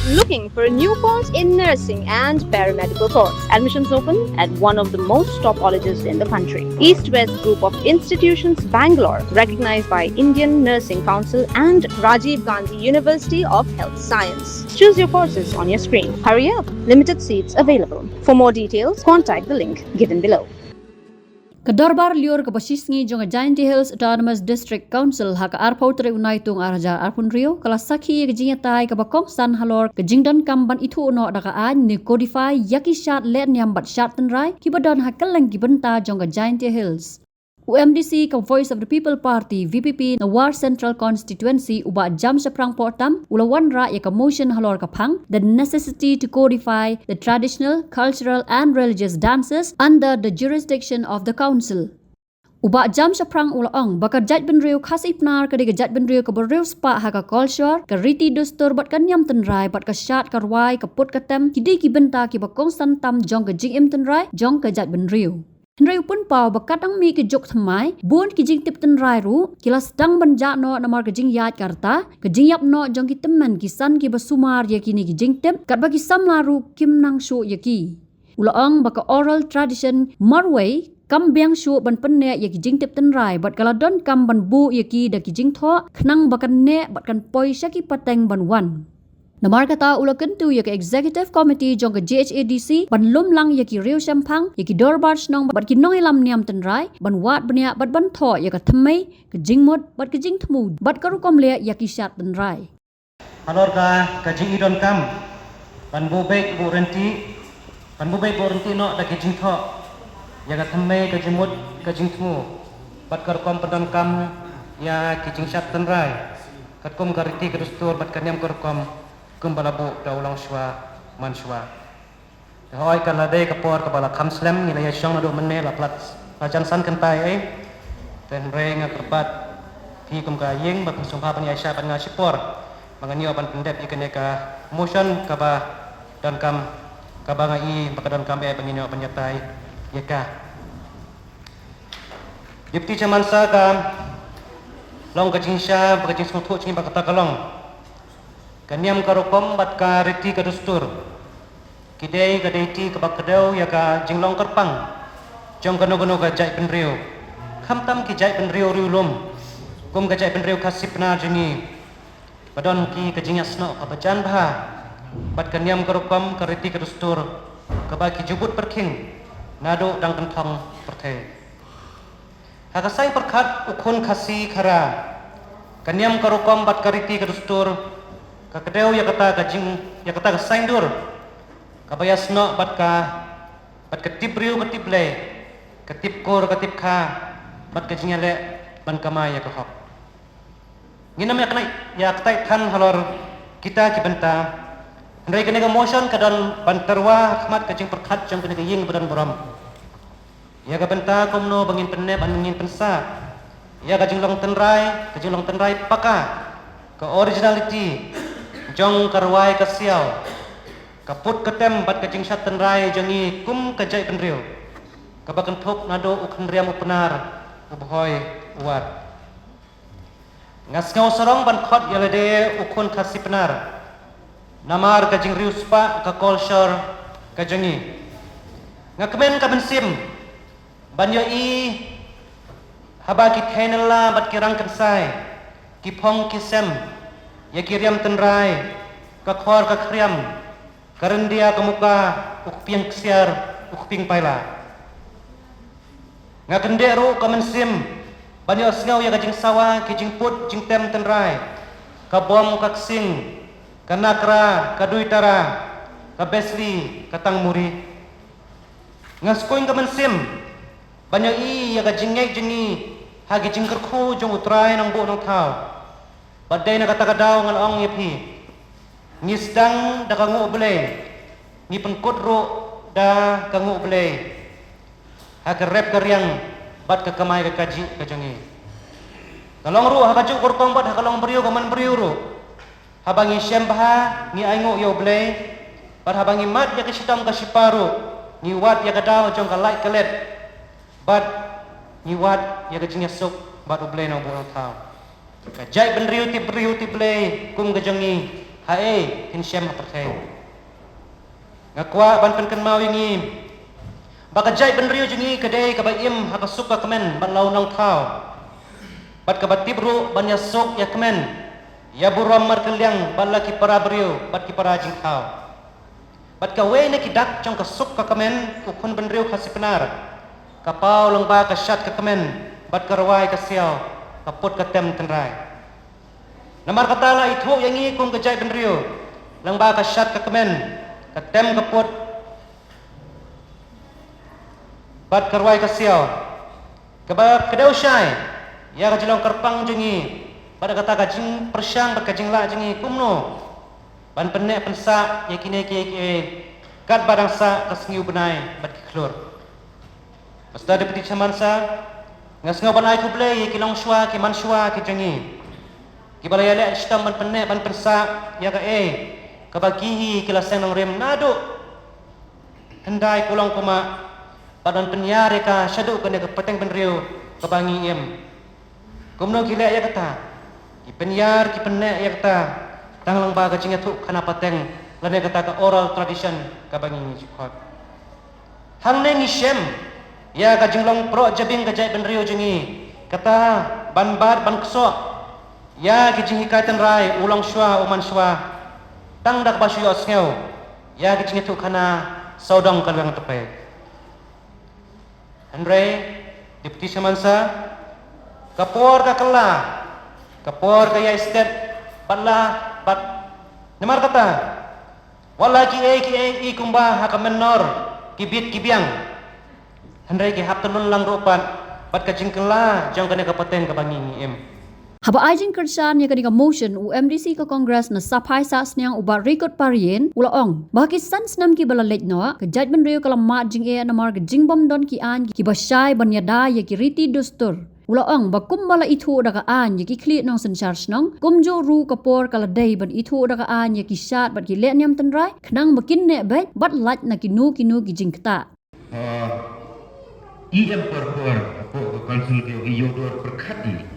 Looking for a new course in nursing and paramedical course? Admissions open at one of the most top colleges in the country. East West Group of Institutions, Bangalore, recognized by Indian Nursing Council and Rajiv Gandhi University of Health Science. Choose your courses on your screen. Hurry up! Limited seats available. For more details, contact the link given below. Kedorbar liur ke basisngi jong Giant Hills Autonomous District Council haka arpautre unaitung araja arpun rio kala sakhi ke jinyatai ke bakong san halor ke jingdan kamban itu no daka an ni codify yaki shat let nyambat shat tenrai kibadon hakalang gibenta jong Giant Hills. UMDC ke Voice of the People Party VPP na War Central Constituency uba jam seprang portam ulawan ra ya ke motion halor kapang the necessity to codify the traditional, cultural and religious dances under the jurisdiction of the council. Uba jam seprang ulaang bakar jat benriu khasi pnar ke jat benriu ke berriu spa haka culture ke riti dustur bat kan yam tenrai bat ke syat karwai ke put katem kidi ki benta ki bakong santam jong ke jing im tenrai jong ke jat benriu. Henry pun pau bakat ang mi ke jok thamai bun ki jing tip ten rai ru kila sedang banja no namar ke jing yat karta ke jing yap no jong ki teman kisan ki basumar ya kini ki jing tip kat bagi sam laru kim nang shu ya ki ulaang baka oral tradition marway kam biang shu ban penne ya ki jing tip ten rai bat kala don kam ban bu ya ki da ki jing tho khnang bakan ne bat kan poi saki pateng ban wan. Namar kata ula kentu ya ke executive committee jong ke GHADC ban lum lang ya ki riu sampang ya ki dorbar snong bat ki nong ilam niam tenrai ban wat bania bat ban tho ya ke thmei ke jingmot bat ke jing thmu bat karu kom le ya ki shat tenrai halor ka jing idon kam ban bu bek bu renti no da ke jing tho ya ke thmei ke jingmot ke jing thmu bat karu kom pedon kam ya ki jing shat tenrai kat kom gariti ke dustur bat kanyam karu kom kumbalabu da ulang shwa man shwa hoi kan la de kapor ka bala khamslem ni la ya shong do menne la plat ajan san kan pai ai ten reng kerbat thi kum ka yeng ba kum pa pan ya sha pan nga sipor manganyo pan pendep ikene ka motion ka ba dan kam ka ba ngai ba dan kam be panginyo panyatai yeka yipti chaman sa ka long ka jinsha ba ka jins thu ching ba ka ta kalong kanyam karokom bat ka reti ka dustur kidei ka deiti ka bakadau ya ka jinglong kerpang jong kano ka jai penriu khamtam ki jai penriu riulum kum ka jai penriu khasipna jini badon ki ka jingasno ka bajan bha bat kanyam karokom ka reti ka dustur ka ba ki jubut perking nado dang kentong perthe hakasai perkhat ukun khasi khara kanyam karokom bat ka reti ka dustur kakadeu ya kata kajing ya kata kasaindur kabayasno bat ketip riu ketip le ketip kor ketip kha bat kajing le ban kamai ya kahok nginam ya kena ya kata than halor kita ki benta ndai kene ka motion kadon banterwa khmat kajing perkhat jong kene ying badan boram ya ka benta komno bangin penne bangin pensa ya kajing long tenrai paka ke originality jong karwai kasiau kaput ketem bat kajing shat tenrai jangi kum kajai penriu kabakan thop nado ukhan riam upnar ubhoi uat ngasngau sarong ban khot yalade ukun khasi penar namar kajing riu spa ka culture kajangi ngakmen ka bensim banyo i haba ki thainala bat kirang kansai ki phong kisem ya kiriam tenrai ka khor ka khriam karendia kamuka ukpiang ksiar ukping paila ngakende ro kamensim banyo sngaw ya kajing sawa kijing put jing tem tenrai ka bom ka ksing ka nakra ka duitara ka besli ka tangmuri ngaskoing kamensim banyo i ya kajing ngek jingi hagi jing kerkhu jong utrai nang bu nang thau badai na kata-kadaw ngan ong yepi ngisdang da kangu bele ni penkut ro da kangu bele haka rep karyang bat ka kamai ka kaji ka jangi kalong ro haka juk korkong bat kalong beriu kaman beriu ro habangi syembah ni aingu yo bele bat habangi mat ya kisidam ka siparu ni wat ya kadaw jong ka lai kalet bat ni wat ya ka jinyasuk bat ubele no bu tau kajai benriu ti ble kum gajangi hae hin shem terkhe ngakwa ban pen mau yangi bakajai ben rio jengi kedai kabaim hakasuk ka kemen ban lau nang thau bat kabatibru ban yasuk ya kemen ya buram mar kelyang ban laki para brio bat ki para jing thau bat ka we ne kidak chong kasuk ka kemen ku khun ben rio khasi penar kapau long ba ka shat ka kemen bat karwai ka siao kaput ka tem tenrai namar katala itu yangi kum kajai ben rio lang ba ka shat ka kemen ka tem kaput bat karwai ka siao kaba kedau syai ya ka jilong kerpang jengi pada kata kajing persyang bat kajing la jengi kumno ban penek pensa ya kine ke kat badang sa kasngiu benai bat klur pasta de petit samansa ngasngau banai ku blei ki long shwa ki man shwa ki jengi ki balaya le stam ban penek ban pensa ya ka ka bagihi kila senong rem nado hendai kulong kuma padan penyare ka syadu kene ke peteng penrio ke bangi em kumno gila ya kata ki penyar ki penek ya kata tanglang ba ka jinga tu kana pateng lane kata ka oral tradition ka bangi ni jikot hang ne ngisem ya ka jinglong pro jabing ka jai penrio jingi kata ban bad ban kso ya ki jingi kaitan rai ulang shwa uman shwa tang dak basu yo sngeu ya ki jinga tu kana saudang kalwang tepe Andre, Deputi Samansa, kapor ka kala, kapor ka ya estet, batla, bat, nemar kata, wala ki kumba haka menor, kibit kibiang, Andre ki hap tenun lang ropan, bat ka jingkela, jang kene kapateng ka bangi em. Haba ajing kerjaan yang ketika motion UMDC ke Kongres na sapai sa sniang ubat record parien ulaong. Bakit san senam ki balalet noa ke judgment rio kala mat jing namar ke jingbom don ki an ki basyai banyada ya ki riti dostur. Ulaong bakum bala itu daga an ya ki klit nong sen charge nong kumjo ru kapor kala day ban itu daga an ya ki shat bat ki let niam tenrai kenang bakin ne bet bat lat na kinu ki jing keta. EM por konsul ke yodor perkhati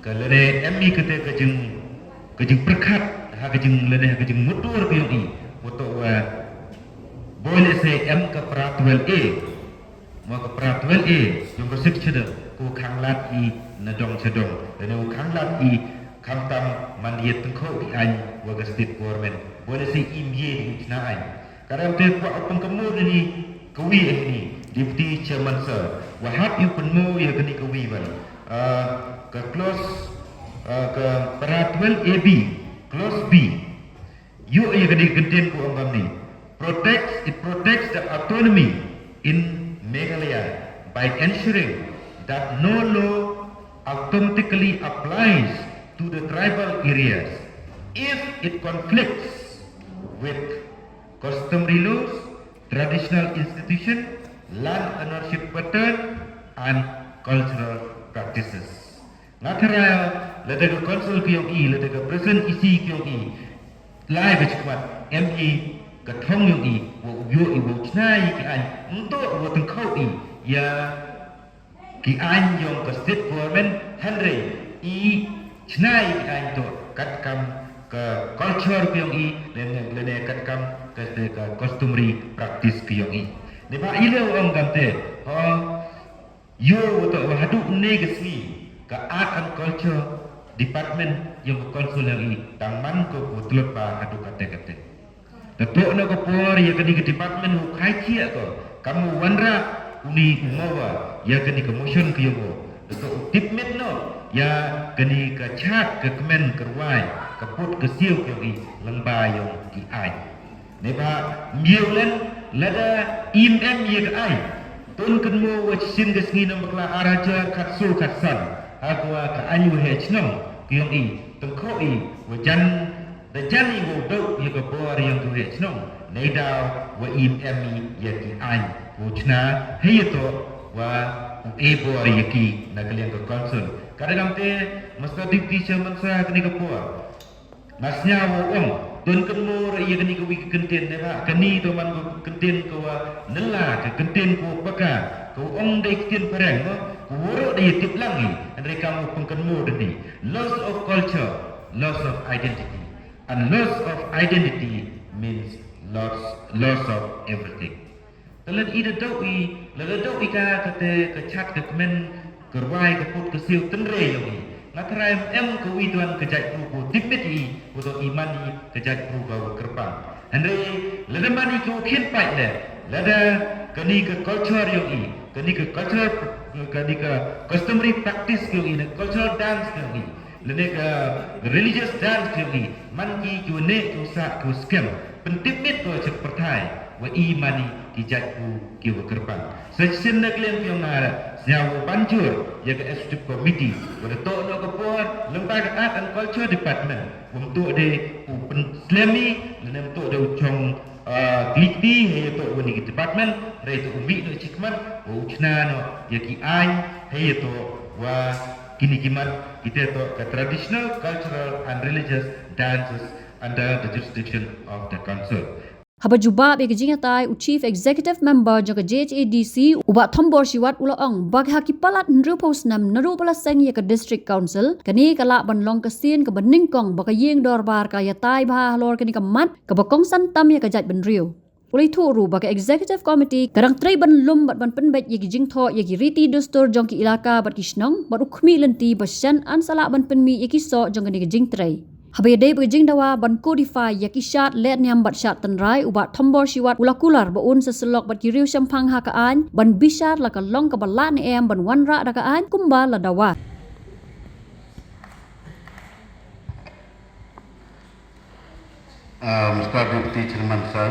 kalare MI kete kejeng perkhat ha kejeng lene kejeng mutur ke yi foto wa boleh se M ke pra 12A ma ke pra 12A yang bersik chede ku khanglat I nadong chedong lene ku khanglat I khamtam mandiet tengkho di an wa ke state government boleh se imye di chna ai karam te ku apung kemu ni kawi ni deputy chairman sir wa hap yu penmu ya keni kawi ban ke close ke para 12AB close B you ya kena contain ku angam ni it protects the autonomy in Meghalaya by ensuring that no law automatically applies to the tribal areas if it conflicts with customary laws, traditional institution, land ownership pattern and cultural practices. Ngathara ladega konsul kiyong I ladega present isi kiyong I lai bechkwat ME kathong yung I wo yo I wo chnai ki an untuk wo tengkau I ya ki an yung ka state government hanre I chnai ki an to katkam ka culture kiyong I lene katkam ka customary practice kiyong I ne ba ile ang gamte yo woto hadu negasi ka art and culture department yang konsul lagi taman ko putlot pa hadu kate dato na ko por ya kani ke department hu khai chia ko kamu wanra uni umawa ya kani ke motion ke yo dato tipmet no ya kani ke chat ke kemen kerwai ke put ke siu ke gi lengba yo ki ai ne ba miulen lada imem ye ke ai tun kenmu wachin gesni nam bakla araja khatsu khatsan agwa ka anyu he chnam kiyong I tengkho I wajan da jani wo do ye ka bor yang ku he chnam nei daw wa im emi ye ki an wo chna he to wa e bor ye ki na kalian ka konsul kadang te masta dikti chairman sa kini ka bor nasnya wo ong tun kenmu ye kini ka wi kenten ne ba kani to man ko kenten ko wa nela ka kenten ko baka ko ong dai kiten pareng no woro dia tip langi mereka mau pengkenmu deni loss of culture loss of identity And loss of identity means loss of everything. Telan ida doi, laga doi ka kate kechat ke kemen kerwai ke put ke siu tenre yogi. Ngatarai ke widuan kejat pru tipit i untuk imani kejat pru kau kerpang. Andre lada mani ke ukhin pai le, lada kani ke culture yogi, kani ke culture kani ke customary practice yogi, cultural dance yogi. Lene ke religious dance yogi, manki ke ne ke sa ke scam. Pentipit ko cek pertai wa imani dijatku kiwa kerban. Sejen nak lem pion ngara senyawa banjur ya ke executive committee pada tok nak kepor lembaga art and culture department untuk de pen slemi dan untuk de ucong kliti ya tok wani department re to umi no cikman wa uchna no ya ki ai ya to wa kini kimat kita to ke traditional cultural and religious dances under the jurisdiction of the council. Haba jubab e kejinga tai u chief executive member jaga JHADC uba thombor siwat ulaong bagi haki palat nru posnam naru pala seng ya ke district council kani kala ban long kesin ke beningkong baka yeng dorbar kaya tai bah lor kani kemat ke bakong santam ya ke jat benriu. Ulai thuru baka executive committee karang trei ban lum bat ban penbet ya ki jingtho ya ki riti dustur jong ki ilaka bat kisnong bat ukmi lenti basyan an sala ban penmi ya ki so jong kani ke jing trei. Habis day berjing dawa ban kodify ya kishat let nyam bat shat tenrai ubat thombor siwat ulakular baun seselok bat kiriu syampang hakaan ban bisar la kalong ka balan em ban wanra dakaan kumba la dawa. Mr. Deputy Chairman sir,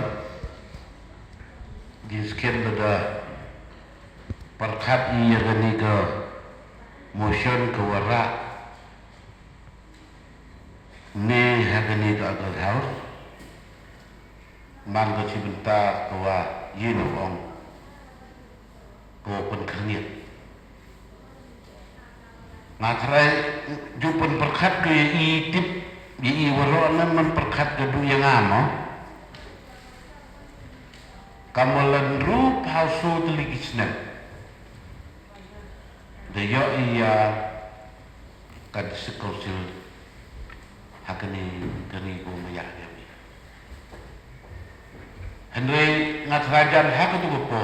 di sekian pada perkat ia gani ke motion ke warak ni hagani ke agar house man ke cibenta kawa yino ong kawa penkerniat ngatarai jupan perkat ke i tip i waronan man perkat ke du yang amo kamalan rup hausu telikisnan dayo iya kad sekosil hakani kani ko mayak yami Henry ngatrajan hakatu ko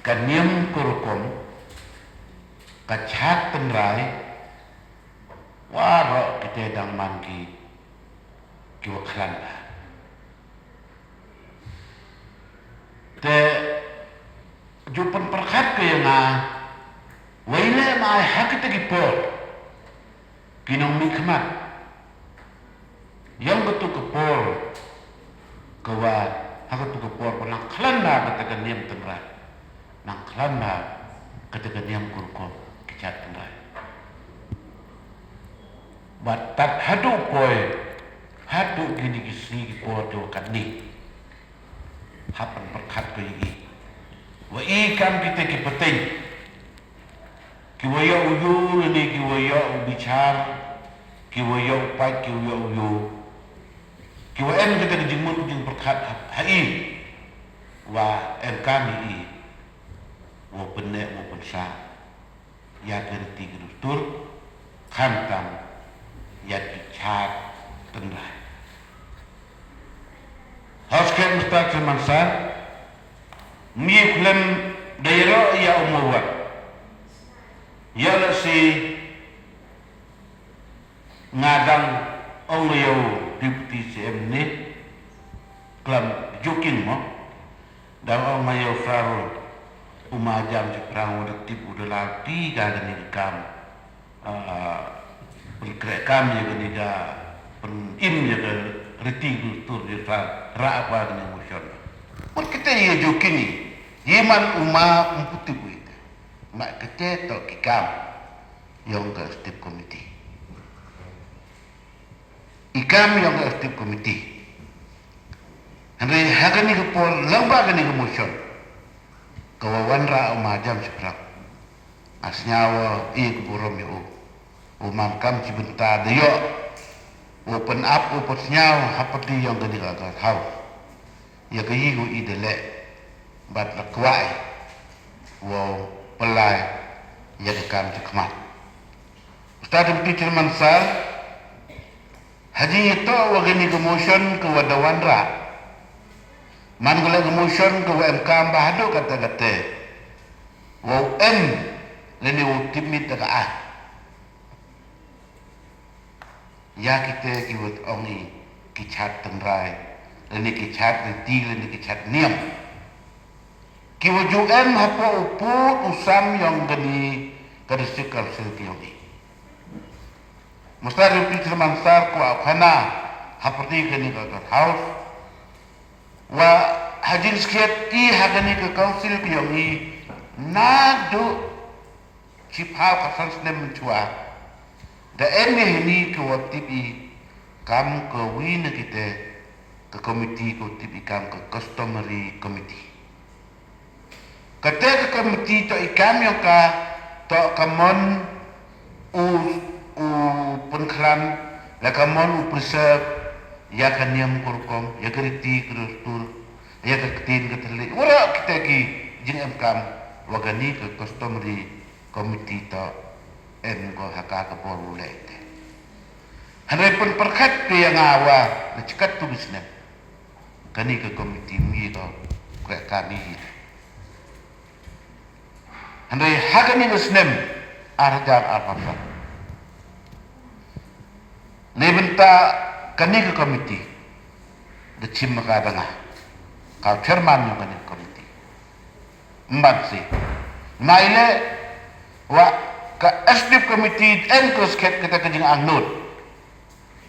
kanyam kurukom kachat tenrai waro kita dang mangi kiwaklan te jupan perkat ke yang waile mai hakita kipor kinong mikmat yang betul kepor kawa hakatu kepor panang kelana katakan niam tenrai nang kelana katakan niam kurkom kicat tenrai batat hadu koi hadu gini kisi kipor do kadni hapan perkat ke ini wa ikan kita ki penting kiwaya uyu ni kiwaya ubicar kiwaya upai kiwaya uyu kiwaya kita dijemut jeng perkat hai wa kami i wa penek wa pensa ya gerti gerustur khantam ya dicat tendrai Hosken Mr. Chairman sir, mengiklan daerah ya umawat, ialah si ngadang orang yang deputy CM ni, kelam jokin mo, dan orang yang farol umajam seperang udah tipu udah latih kan ni kam, berkerekam ya kan ni penim ya kan. Reti tur di ra apa ni motion. Mut kita ye jokini. Yeman uma umputi buit. Mak kita to kikam yang ke step committee. Ikam yang ke step committee. Andre hagani ke pol lamba gani ke motion. Kawawan ra uma jam seprak. Asnyawa i ke borom yo. Umam kam cibenta deyo. Open up open nyaw hapati yang gani gagal house ya gayi go idele bat la kwai wo pelai ya kam cekmat Ustaz Deputy Chairman sir Haji itu wagini kemotion ke wadawanra. Man gula kemotion ke WMK bahado kata-kata. Wow leni timit daga ah. Ya kita kiwat ongi kicat tengrai. Leni kicat reti leni kicat niam. Kiwat hapo upu usam yang geni kadistik kalsel kiyongi. Mustari Peter Mansar ko akhana haperti kini ke house wa hajin skiat I hagani ke council kiyongi nadu chipha ka sansnem chua da ini ke waktibi kam ke win kita ke komiti ko tibi kam ke customary committee kata ke komiti to ikam yang ka to kamon penklan lakamon preserve ya kaniam kurkom ya keriti kerustur ya ketin keteli ora kita ki jing MKM wagani ke customary committee to ko haka ke porule ite hanai pun perkat pe yang awa na cekat tu bisna kani ke committee mi to kre kami hanai hagani bisnem arjar apa Nebenta kani ke komiti, de cim makadanga, kau chairman yang kani komiti, empat si, naile wa ka SDF komiti engkos kita kejeng angnut,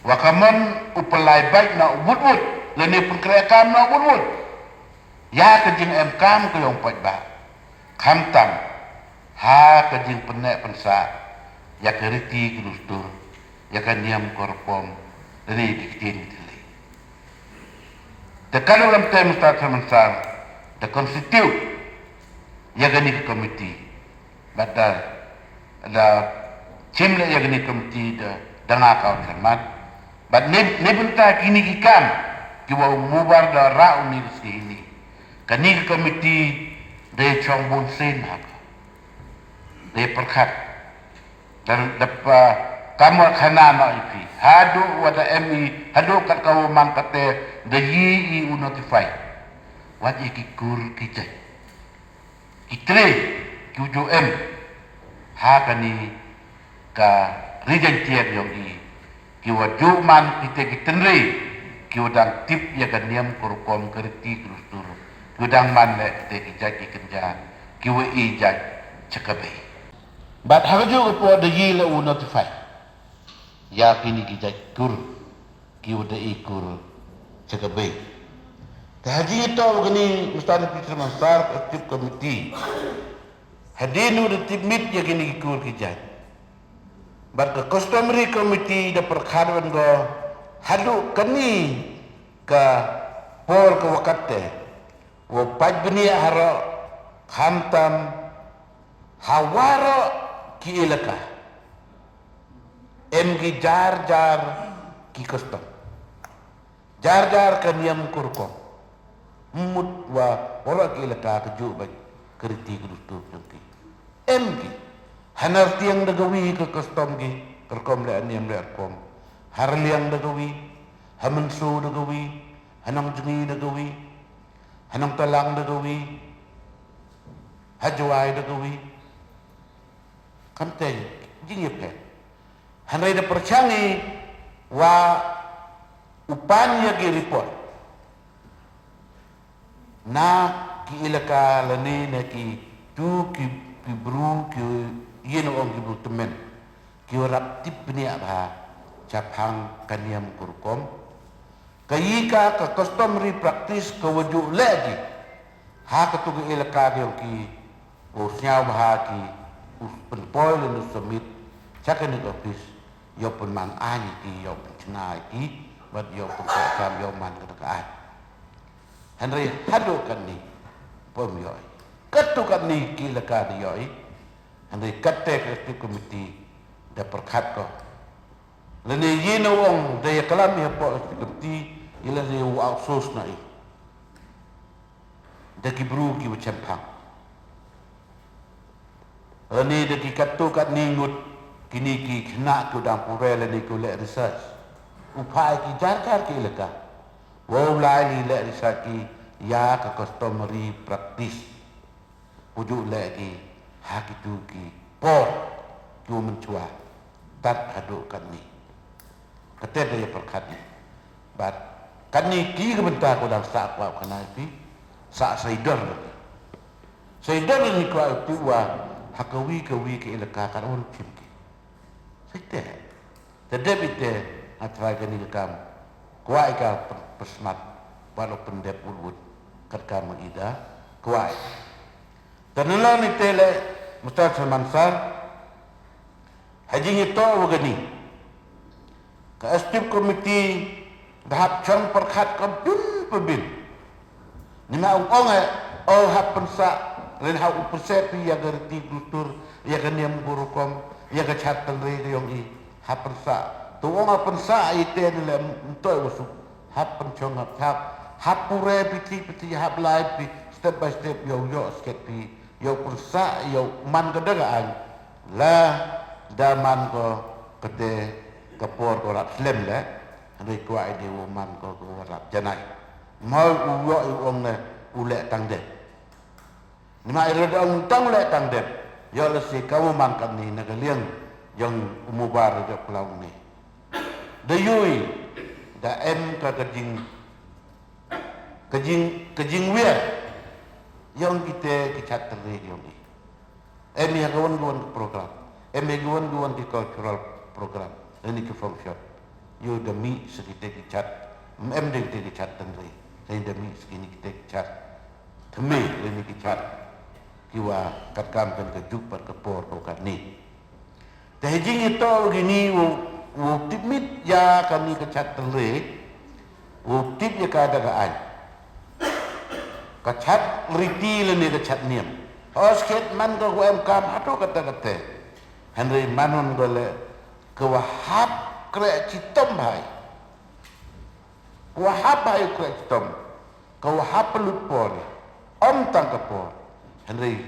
wa kamon upelai baik na ubud leni pengkreakan na ubud, ya kejeng MKM ke yang pajba, kamtam, ha kejeng penek pensa, ya keriti kerustur. Ya kan niam korpom dari dikitin tili. Tekan dalam time start semensar, the constitute ya gani komiti, badal ada cimle ya gani komiti da ngakau cermat, bad ne bentar kini kikam kiwa mubar da ra uni sini, kani komiti de chongbun sen hak, de perkat dan dapat kamu khana no ipi hadu wada hadu kat kau mangkate de yi notify wat ikikur kita kitre kuju ha kani ka region tier yang kiwa juman kita kitenri kiwadang tip ya kaniam korkom kerti krustur kiwadang man le te kijak kikenja kiwa ijak cekabe but haju ko de yi le notify ya kini kita kur kiwada ikur cekabe haji itu begini Ustaz Peter Mansar aktif komiti hadinu de timit ya kini ikur kijat but the customary committee da perkharan go hadu kani ka por ke wakate wo pajbni haro khantam hawaro ki ilaka MG jar ki custom jar kaniam kurko mut wa wala ki laka keju ba keriti kudu tu MG hanar tiang dagawi ke custom gi kerkom le aniam le kom har liang dagawi hamansu dagawi hanang jumi dagawi hanang talang dagawi hajwai dagawi kamte jingepe Hanai da percangi wa upanya ki report na ki ilaka lani na ki tu ki bru ki yeno ong ki bru temen ki rap tip ni apa capang kaniam kurkom kayika ka customary practice ka waju lagi ha ka tu ilaka ki o siaw bah ki penpol le submit second office yo pun man ani ki yo pun cenai ki bad yo pun kam yo man kedekaan Henry hadu kan ni pom yo katu kan ni ki leka yo Henry kate ke komiti da perkat ko lene yino wong de kalam ya po komiti ila de outsource na da ki bru ki champang lene de ki katu kan ni ngut kini ki kena ku dang purel ni ku le research upai ki jar ki leka wo lai li le risaki ya ka customary practice pujuk le ki hak itu ki por tu mencua tat haduk kan ni kata dia perkat ni bat kan ni ki ke bentar ko dalam sak wa kana pi sak saidar ni ko tu wa hakawi ke leka kan on tim ki sete tedebite atrai kan ni kam kuai ka pesmat walau pendep ulud kerka mengida kuai tanala ni tele Mustad Mansar haji itu wagani ka stip komiti dahap chang perkhat ka bin ni ma ong hap pensa ren ha upersepi ya gerti kultur ya kaniam gurukom ya ka chatal re yong i hap pensa tu ong pensa ite ni le toy wasu hap penchong hap pure piti hap lai pi step by step yo sket pi yo pensa yo man kedagaan la daman ko kete kapor ko rap slem le hari ko ai de man ko rap janai mau uwo ong ne ule tang de ni mai re ong tang le tang de yo le si kamu man kan ni na galiang yang umubar de pulau ni de yui da em ka kejing wir yang kita kicat terri yang ni em yang kawan program em yang kawan di cultural program ini ke function you demi sekitar kicat em deng kicat terri saya demi segini kita kicat demi ini kicat kiwa katkam dan kejuk per kepor kan ni tehjing itu gini wo timit ya kami kecat terle wo tip ya keadaan kecat riti leni kecat niam osket man ko kam atau kata Henry manon gole kewahap kre citom hai kewahap hai kre citom kewahap pelupor tang kapor Henry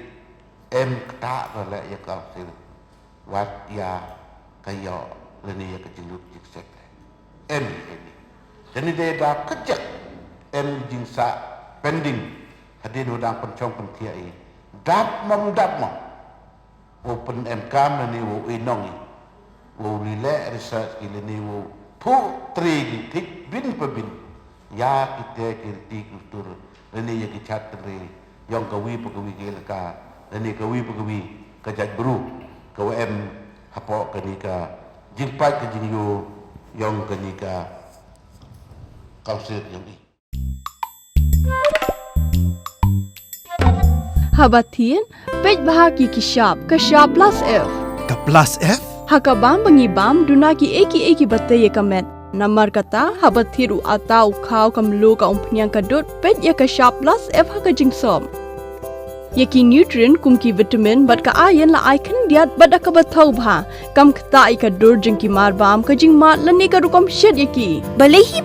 kata gole ya kausil wat ya kayo leni ya kejelut jiksek ini jadi dia dah kejak jingsa pending hadin udang pencong pentiai dap mong open kam leni wo inong wo lile research leni wo pu tri tik bin pebin ya kita kirti kultur leni ya kicat tri yang kawi gelaka leni kawi kejat bru KWM hapok kenika jimpai ke jinyo yang kenika kausir yang ni Habatin pej bahagi kishap plus F Ka plus F hakabam bangibam dunaki eki batte ye kamet namar kata habathiru atau khau kamlu ka umpnyang kadut pej ye kishap plus F haka jingsom Yaki nutrient kumki vitamin bat ka ayan la icon diat bada ka bathau bha kam khta ika dur jingki marbam ka jing mat lani ka rukom shed yaki balehi